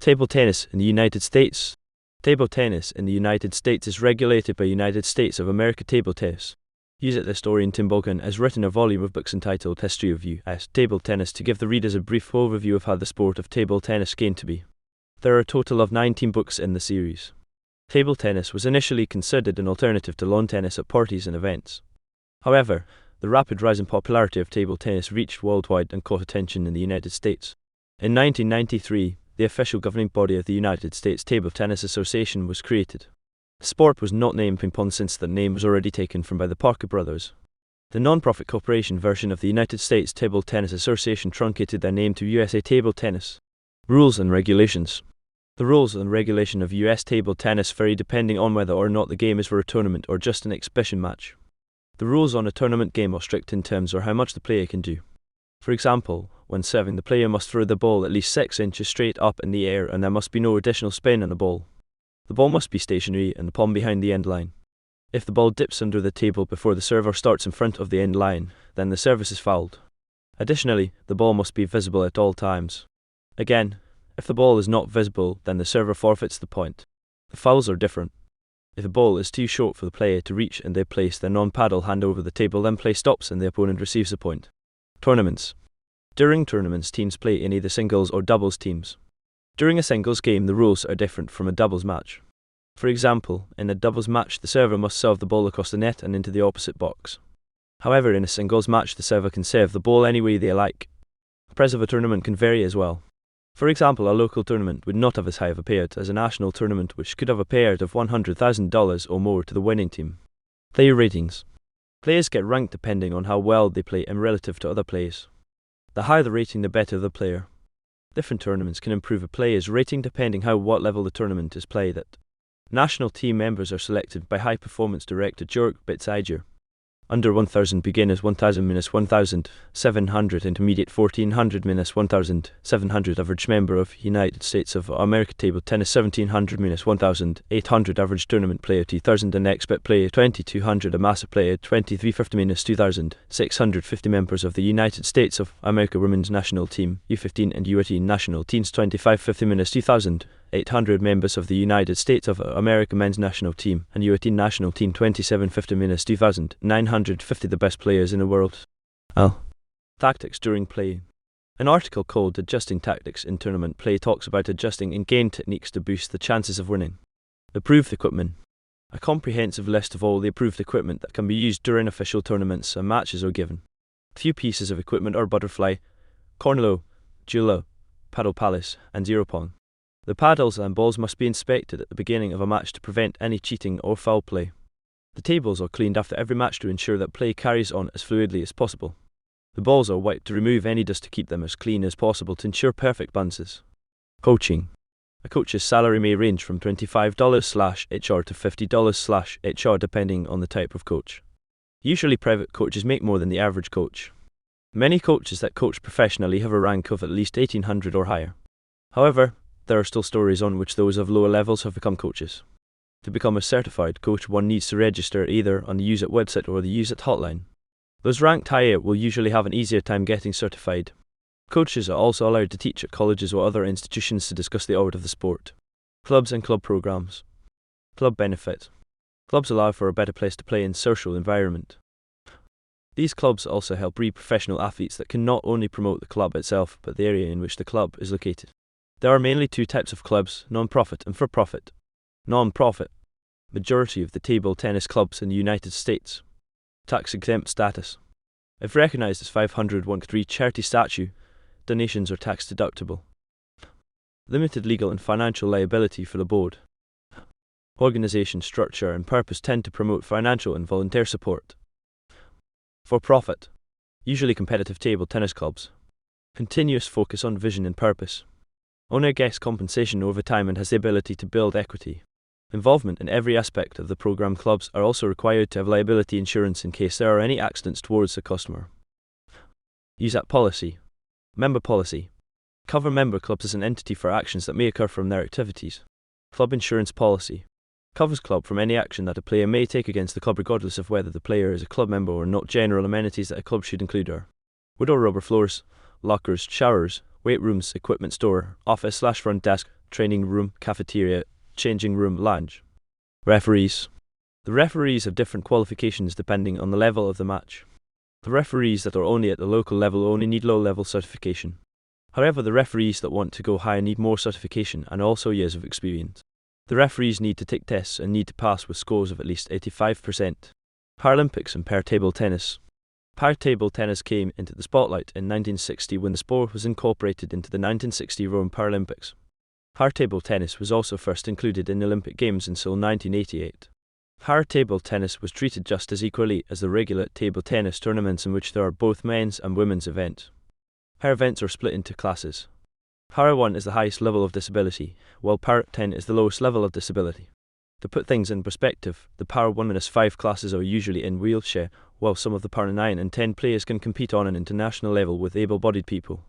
Table tennis in the United States. Table tennis in the United States is regulated by United States of America Table Tennis. USATT Historian Tim Boggan has written a volume of books entitled History of U.S. Table Tennis to give the readers a brief overview of how the sport of table tennis came to be. There are a total of 19 books in the series. Table tennis was initially considered an alternative to lawn tennis at parties and events. However, the rapid rise in popularity of table tennis reached worldwide and caught attention in the United States. In 1993, the official governing body of the United States Table Tennis Association was created. The sport was not named ping pong since the name was already taken from by the Parker brothers. The non-profit corporation version of the United States Table Tennis Association truncated their name to USA Table Tennis. Rules and regulations. The rules and regulation of US table tennis vary depending on whether or not the game is for a tournament or just an exhibition match. The rules on a tournament game are strict in terms of how much the player can do. For example, when serving, the player must throw the ball at least 6 inches straight up in the air and there must be no additional spin on the ball. The ball must be stationary and the palm behind the end line. If the ball dips under the table before the server starts in front of the end line, then the service is fouled. Additionally, the ball must be visible at all times. Again, if the ball is not visible, then the server forfeits the point. The fouls are different. If the ball is too short for the player to reach and they place their non-paddle hand over the table, then play stops and the opponent receives the point. Tournaments. During tournaments, teams play in either singles or doubles teams. During a singles game, the rules are different from a doubles match. For example, in a doubles match, the server must serve the ball across the net and into the opposite box. However, in a singles match, the server can serve the ball any way they like. The price of a tournament can vary as well. For example, a local tournament would not have as high of a payout as a national tournament, which could have a payout of $100,000 or more to the winning team. Player ratings. Players get ranked depending on how well they play and relative to other players. The higher the rating, the better the player. Different tournaments can improve a player's rating depending what level the tournament is played at. National team members are selected by high-performance director Jörg Bitziger. Under 1000 beginners, 1000-1700 intermediate, 1400-1700 average member of United States of America table tennis, 1700-1800 average tournament player, 2000 an expert player, 2200 a master player, 2350-2650 members of the United States of America women's national team, U15 and U18 national teams, 2550-2000 800 members of the United States of America men's national team and U18 national team, 2750-2000 950 the best players in the world. Tactics during play. An article called Adjusting Tactics in Tournament Play talks about adjusting in-game techniques to boost the chances of winning. Approved equipment. A comprehensive list of all the approved equipment that can be used during official tournaments and matches are given. A few pieces of equipment are butterfly, cornlow, jula, paddle palace, and zero pong. The paddles and balls must be inspected at the beginning of a match to prevent any cheating or foul play. The tables are cleaned after every match to ensure that play carries on as fluidly as possible. The balls are wiped to remove any dust to keep them as clean as possible to ensure perfect balances. Coaching. A coach's salary may range from $25/HR to $50/HR depending on the type of coach. Usually private coaches make more than the average coach. Many coaches that coach professionally have a rank of at least 1800 or higher. However, there are still stories on which those of lower levels have become coaches. To become a certified coach, one needs to register either on the USATT website or the USATT hotline. Those ranked higher will usually have an easier time getting certified. Coaches are also allowed to teach at colleges or other institutions to discuss the art of the sport. Clubs and club programs. Club benefit. Clubs allow for a better place to play in social environment. These clubs also help breed professional athletes that can not only promote the club itself, but the area in which the club is located. There are mainly two types of clubs, non-profit and for-profit. Non-profit. Majority of the table tennis clubs in the United States. Tax-exempt status. If recognized as 501(c)(3) charity statute, donations are tax-deductible. Limited legal and financial liability for the board. Organization structure and purpose tend to promote financial and volunteer support. For-profit. Usually competitive table tennis clubs. Continuous focus on vision and purpose. Owner gets compensation over time and has the ability to build equity. Involvement in every aspect of the program. Clubs are also required to have liability insurance in case there are any accidents towards the customer. USATT policy. Member policy. Cover member clubs as an entity for actions that may occur from their activities. Club insurance policy. Covers club from any action that a player may take against the club regardless of whether the player is a club member or not. General amenities that a club should include are wood or rubber floors, lockers, showers, weight rooms, equipment store, office/front desk, training room, cafeteria, changing room, lounge. Referees. The referees have different qualifications depending on the level of the match. The referees that are only at the local level only need low-level certification. However, the referees that want to go higher need more certification and also years of experience. The referees need to take tests and need to pass with scores of at least 85%. Paralympics and pair table tennis. Pair table tennis came into the spotlight in 1960 when the sport was incorporated into the 1960 Rome Paralympics. Pair table tennis was also first included in the Olympic Games until 1988. Pair table tennis was treated just as equally as the regular table tennis tournaments in which there are both men's and women's events. Pair events are split into classes. Para 1 is the highest level of disability, while Para 10 is the lowest level of disability. To put things in perspective, the Para 1-5 classes are usually in wheelchair, while some of the Para 9 and 10 players can compete on an international level with able-bodied people.